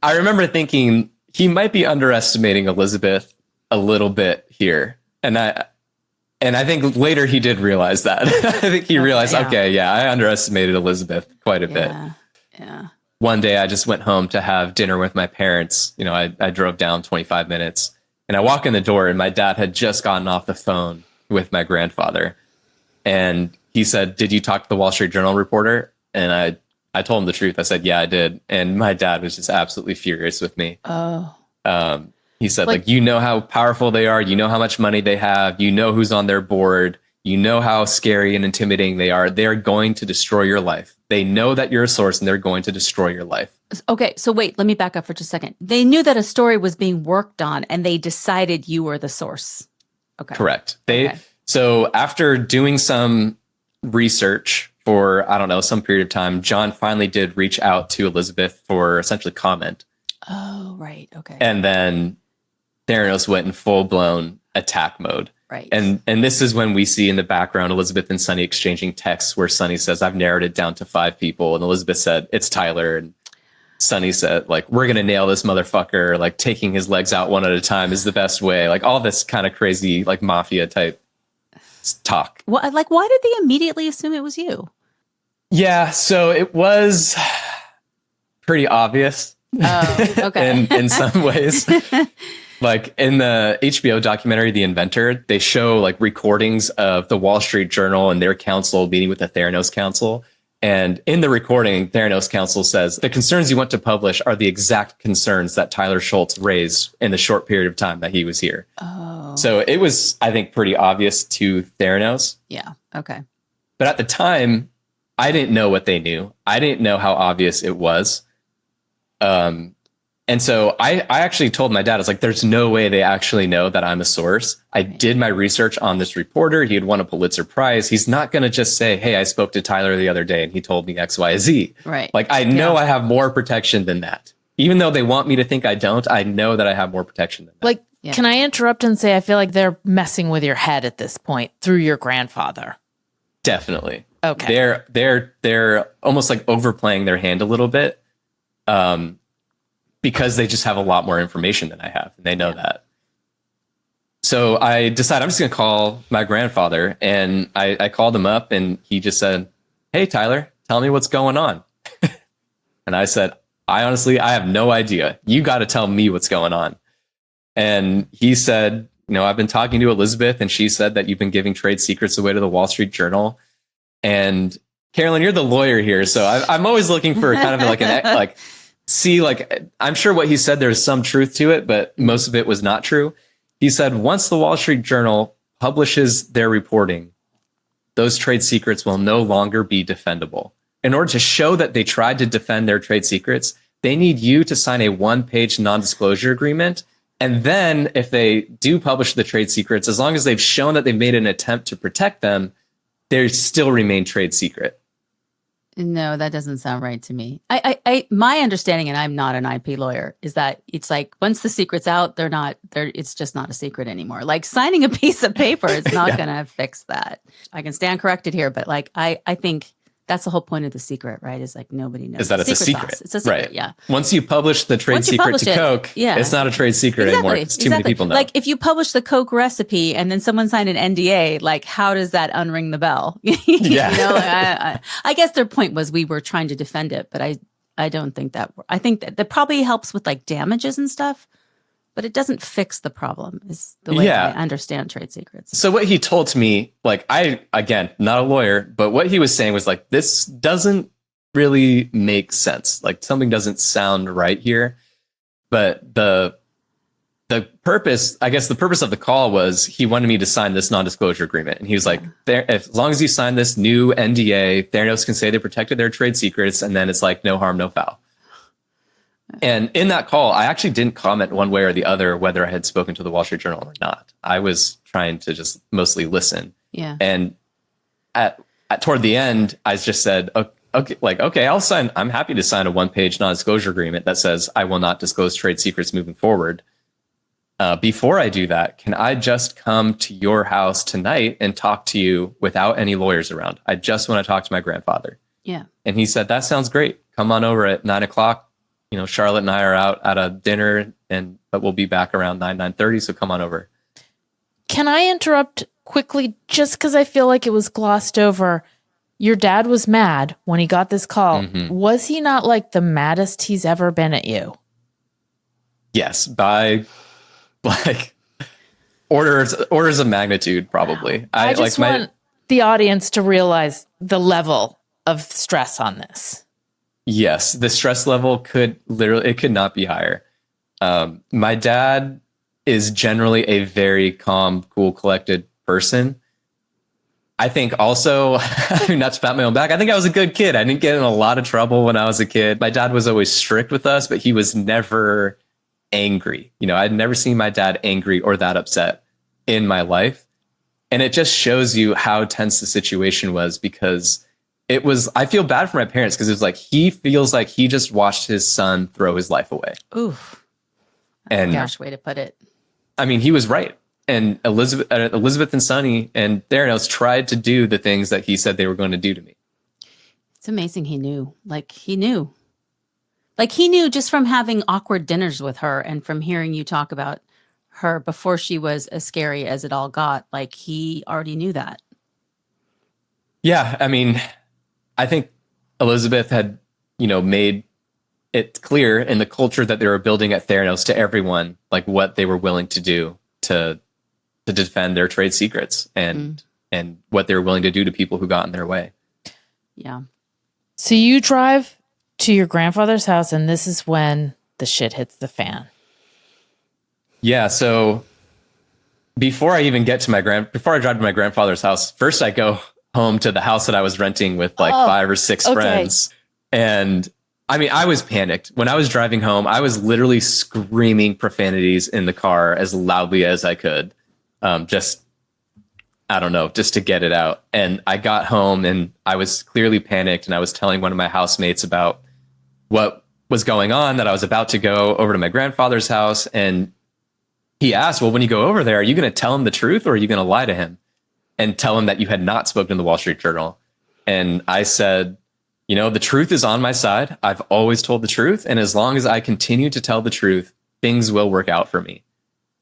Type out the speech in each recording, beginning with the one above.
I remember thinking he might be underestimating Elizabeth a little bit here. And I think later he did realize that. I think he realized, I underestimated Elizabeth quite a bit. Yeah. One day I just went home to have dinner with my parents. You know, I drove down 25 minutes and I walk in the door and my dad had just gotten off the phone with my grandfather. And he said, "Did you talk to the Wall Street Journal reporter?" And I told him the truth. I said, "Yeah, I did." And my dad was just absolutely furious with me. Oh. He said, like, you know how powerful they are. You know how much money they have. You know who's on their board. You know how scary and intimidating they are. They're going to destroy your life. They know that you're a source and they're going to destroy your life. Okay, so wait, let me back up for just a second. They knew that a story was being worked on and they decided you were the source. Okay. Correct. So after doing some research for, I don't know, some period of time, John finally did reach out to Elizabeth for essentially comment. Oh, right. Okay. And then Theranos went in full-blown attack mode. Right. And this is when we see in the background Elizabeth and Sunny exchanging texts where Sunny says, "I've narrowed it down to 5 people." And Elizabeth said, "It's Tyler." And Sunny said, like, "We're going to nail this motherfucker. Like, taking his legs out one at a time is the best way." Like, all this kind of crazy, like, mafia type talk. Well, like, why did they immediately assume it was you? Yeah. So it was pretty obvious. Oh, okay. in some ways. Like in the HBO documentary, The Inventor, they show like recordings of the Wall Street Journal and their counsel meeting with the Theranos counsel. And in the recording, Theranos counsel says, "The concerns you want to publish are the exact concerns that Tyler Shultz raised in the short period of time that he was here." Oh. So it was, I think, pretty obvious to Theranos. Yeah. Okay. But at the time, I didn't know what they knew. I didn't know how obvious it was. And so I actually told my dad, I was like, "There's no way they actually know that I'm a source." I did my research on this reporter. He had won a Pulitzer Prize. He's not going to just say, "Hey, I spoke to Tyler the other day and he told me X, Y, Z." Right. Like, I know I have more protection than that. Even though they want me to think I don't, I know that I have more protection than that. Like, can I interrupt and say, I feel like they're messing with your head at this point through your grandfather. Definitely. Okay. They're almost like overplaying their hand a little bit. Because they just have a lot more information than I have, and they know that. So I decided I'm just going to call my grandfather, and I called him up, and he just said, "Hey, Tyler, tell me what's going on." And I said, I have no idea. You got to tell me what's going on." And he said, "I've been talking to Elizabeth, and she said that you've been giving trade secrets away to the Wall Street Journal. And Carolyn, you're the lawyer here, so I'm always looking for kind of like an I'm sure what he said, there's some truth to it, but most of it was not true." He said, "Once the Wall Street Journal publishes their reporting, those trade secrets will no longer be defendable. In order to show that they tried to defend their trade secrets, they need you to sign a 1-page non-disclosure agreement. And then if they do publish the trade secrets, as long as they've shown that they've made an attempt to protect them, they still remain trade secret." No, that doesn't sound right to me. My understanding, and I'm not an IP lawyer, is that it's like once the secret's out, it's just not a secret anymore. Like signing a piece of paper is not going to fix that. I can stand corrected here, but like I think that's the whole point of the secret, right? Is like nobody knows. Is that it's a secret? Sauce. It's a secret, right? Yeah. Once you publish the trade secret to Coke, it's not a trade secret anymore. It's too many people know. Like if you publish the Coke recipe and then someone signed an NDA, like how does that unring the bell? I guess their point was we were trying to defend it, but I don't think that. I think that probably helps with like damages and stuff. But it doesn't fix the problem, is the way I understand trade secrets. So what he told to me, like again, not a lawyer, but what he was saying was like, this doesn't really make sense. Like something doesn't sound right here. But the purpose, I guess the purpose of the call was he wanted me to sign this non-disclosure agreement. And he was like, as long as you sign this new NDA, Theranos can say they protected their trade secrets. And then it's like, no harm, no foul. And in that call, I actually didn't comment one way or the other whether I had spoken to the Wall Street Journal or not. I was trying to just mostly listen. Yeah. And toward the end, I just said, okay, I'll sign. I'm happy to sign a 1-page non-disclosure agreement that says I will not disclose trade secrets moving forward. Before I do that, can I just come to your house tonight and talk to you without any lawyers around? I just want to talk to my grandfather. Yeah. And he said, that sounds great. Come on over at 9:00. Charlotte and I are out at a dinner, but we'll be back around 9:30. So come on over. Can I interrupt quickly just because I feel like it was glossed over? Your dad was mad when he got this call. Mm-hmm. Was he not like the maddest he's ever been at you? Yes, by like orders of magnitude, probably. I just want the audience to realize the level of stress on this. Yes, the stress level could not be higher. My dad is generally a very calm, cool, collected person. I think also, not to pat my own back, I think I was a good kid. I didn't get in a lot of trouble when I was a kid. My dad was always strict with us, but he was never angry. I'd never seen my dad angry or that upset in my life. And it just shows you how tense the situation was, because I feel bad for my parents, because it was like, he feels like he just watched his son throw his life away. Oof. And gosh, way to put it. I mean, he was right. And Elizabeth and Sonny and Theranos tried to do the things that he said they were going to do to me. It's amazing he knew. He knew just from having awkward dinners with her and from hearing you talk about her before she was as scary as it all got. He already knew that. Yeah. I mean, I think Elizabeth had, made it clear in the culture that they were building at Theranos to everyone, what they were willing to do to defend their trade secrets and what they were willing to do to people who got in their way. Yeah. So you drive to your grandfather's house, and this is when the shit hits the fan. Yeah. So before I drive to my grandfather's house, first I go home to the house that I was renting with 5 or 6 friends. And I mean, I was panicked. When I was driving home, I was literally screaming profanities in the car as loudly as I could. Just to get it out. And I got home and I was clearly panicked, and I was telling one of my housemates about what was going on, that I was about to go over to my grandfather's house. And he asked, well, when you go over there, are you going to tell him the truth, or are you going to lie to him and tell him that you had not spoken to the Wall Street Journal? And I said, the truth is on my side. I've always told the truth. And as long as I continue to tell the truth, things will work out for me.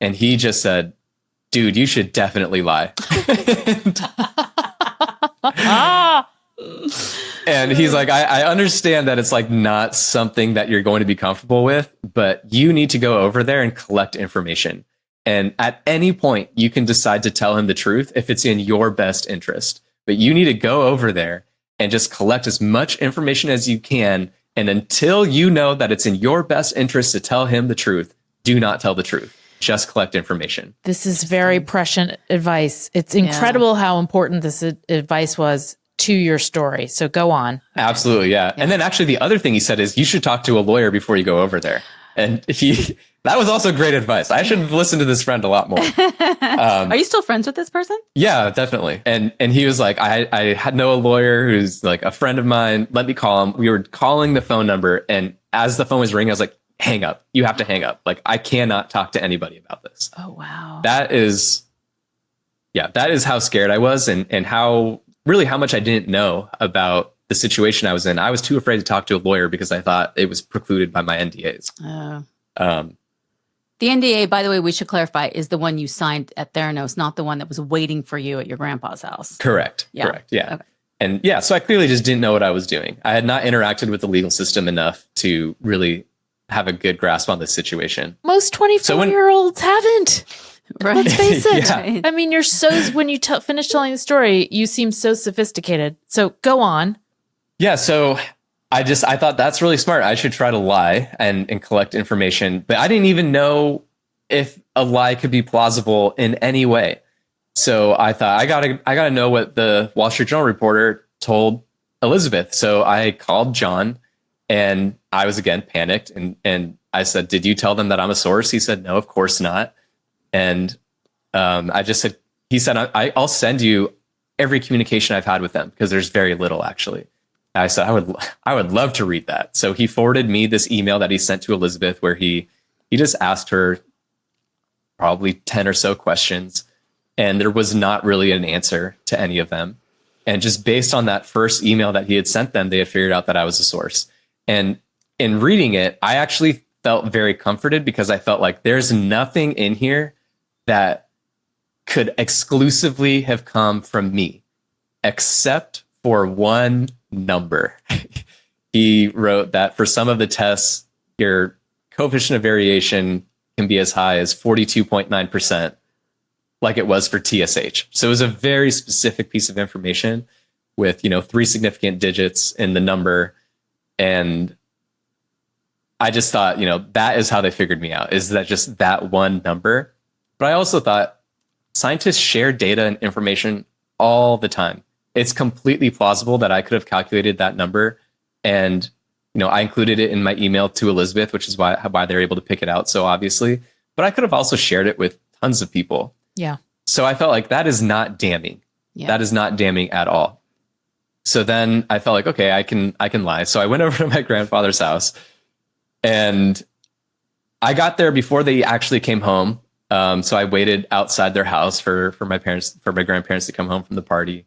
And he just said, dude, you should definitely lie. And he's like, I understand that it's not something that you're going to be comfortable with, but you need to go over there and collect information. And at any point, you can decide to tell him the truth if it's in your best interest. But you need to go over there and just collect as much information as you can. And until you know that it's in your best interest to tell him the truth, do not tell the truth. Just collect information. This is very prescient advice. It's incredible how important this advice was to your story. So go on. Absolutely, yeah. And then actually the other thing he said is you should talk to a lawyer before you go over there. And that was also great advice. I should have listened to this friend a lot more. Are you still friends with this person? Yeah, definitely. And he was like, I know a lawyer who's a friend of mine. Let me call him. We were calling the phone number. And as the phone was ringing, I was like, hang up. You have to hang up. I cannot talk to anybody about this. Oh, wow. That is how scared I was, and how much I didn't know about the situation I was in. I was too afraid to talk to a lawyer because I thought it was precluded by my NDAs. The NDA, by the way, we should clarify, is the one you signed at Theranos, not the one that was waiting for you at your grandpa's house. Correct. Yeah. Correct. Yeah. Okay. And so I clearly just didn't know what I was doing. I had not interacted with the legal system enough to really have a good grasp on this situation. Most 24-year-olds haven't. Right. Let's face it. Yeah. I mean, you're when you finish telling the story, you seem so sophisticated. So go on. Yeah. So I thought that's really smart. I should try to lie and collect information, but I didn't even know if a lie could be plausible in any way. So I thought I gotta know what the Wall Street Journal reporter told Elizabeth. So I called John, and I was again panicked, and I said, "Did you tell them that I'm a source?" He said, "No, of course not." And I just said, he said, "I'll send you every communication I've had with them, because there's very little actually." And I said, I would love to read that. So he forwarded me this email that he sent to Elizabeth, where he just asked her probably 10 or so questions, and there was not really an answer to any of them. And just based on that first email that he had sent them, they had figured out that I was a source. And in reading it, I actually felt very comforted because I felt like there's nothing in here that could exclusively have come from me, except for one number. He wrote that for some of the tests, your coefficient of variation can be as high as 42.9%, like it was for TSH. So it was a very specific piece of information with, 3 significant digits in the number. And I just thought, that is how they figured me out, is that just that one number. But I also thought scientists share data and information all the time. It's completely plausible that I could have calculated that number. And, I included it in my email to Elizabeth, which is why they're able to pick it out so obviously. But I could have also shared it with tons of people. Yeah. So I felt like that is not damning. Yeah. That is not damning at all. So then I felt like, okay, I can lie. So I went over to my grandfather's house and I got there before they actually came home. So I waited outside their house for my grandparents to come home from the party.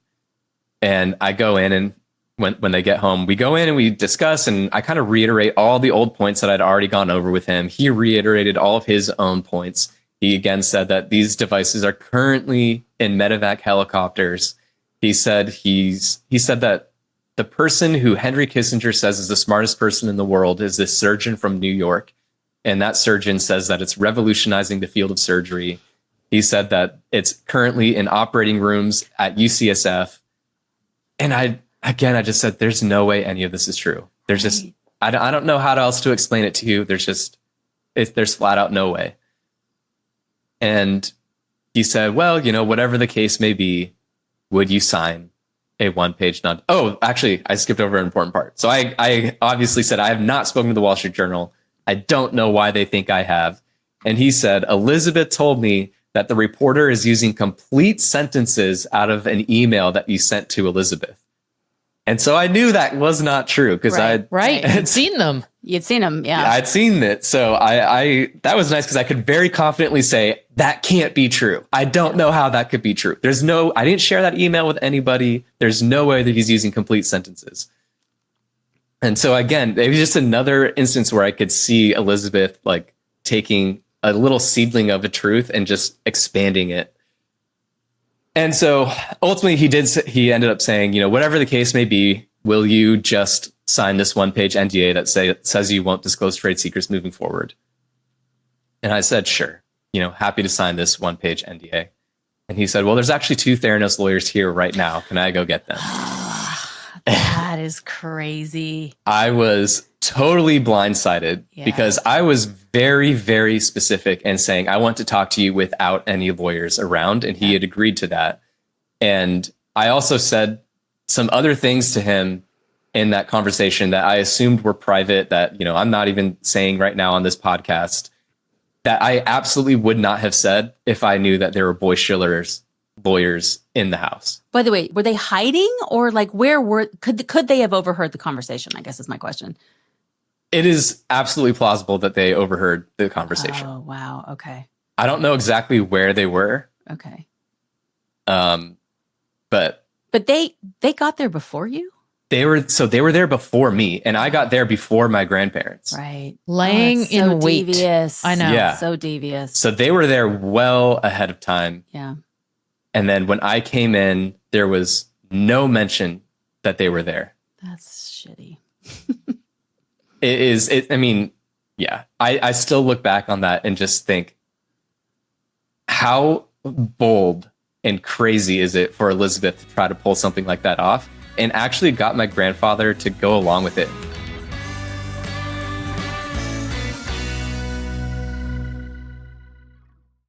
And I go in, and when they get home, we go in and we discuss, and I kind of reiterate all the old points that I'd already gone over with him. He reiterated all of his own points. He again said that these devices are currently in medevac helicopters. He said that the person who Henry Kissinger says is the smartest person in the world is this surgeon from New York. And that surgeon says that it's revolutionizing the field of surgery. He said that it's currently in operating rooms at UCSF. And I just said, there's no way any of this is true. There's just, I don't know how else to explain it to you. There's flat out no way. And he said, well, whatever the case may be, would you sign a one-page non? Oh, actually, I skipped over an important part. So I obviously said, I have not spoken to the Wall Street Journal. I don't know why they think I have. And he said, Elizabeth told me that the reporter is using complete sentences out of an email that you sent to Elizabeth. And so I knew that was not true because I'd seen them. You'd seen them, yeah. I'd seen it. So I that was nice because I could very confidently say that can't be true. I don't know how that could be true. I didn't share that email with anybody. There's no way that he's using complete sentences. And so again, it was just another instance where I could see Elizabeth like taking a little seedling of a truth and just expanding it. And so ultimately he ended up saying, whatever the case may be, will you just sign this one-page NDA that says you won't disclose trade secrets moving forward? And I said, sure, happy to sign this one-page NDA. And he said, well, there's actually 2 Theranos lawyers here right now. Can I go get them? That is crazy. I was totally blindsided because I was very, very specific and saying, I want to talk to you without any lawyers around. And he had agreed to that. And I also said some other things to him in that conversation that I assumed were private, that, I'm not even saying right now on this podcast, that I absolutely would not have said if I knew that there were boisterous lawyers in the house. By the way, were they hiding, or like could they have overheard the conversation? I guess is my question. It is absolutely plausible that they overheard the conversation. Oh, wow. Okay. I don't know exactly where they were. Okay. But they got there before you? They were there before me, and I got there before my grandparents. Right. Laying that's in wait. Devious. I know. Yeah. So devious. So they were there well ahead of time. Yeah. And then when I came in, there was no mention that they were there. That's shitty. I still look back on that and just think, how bold and crazy is it for Elizabeth to try to pull something like that off, and actually got my grandfather to go along with it.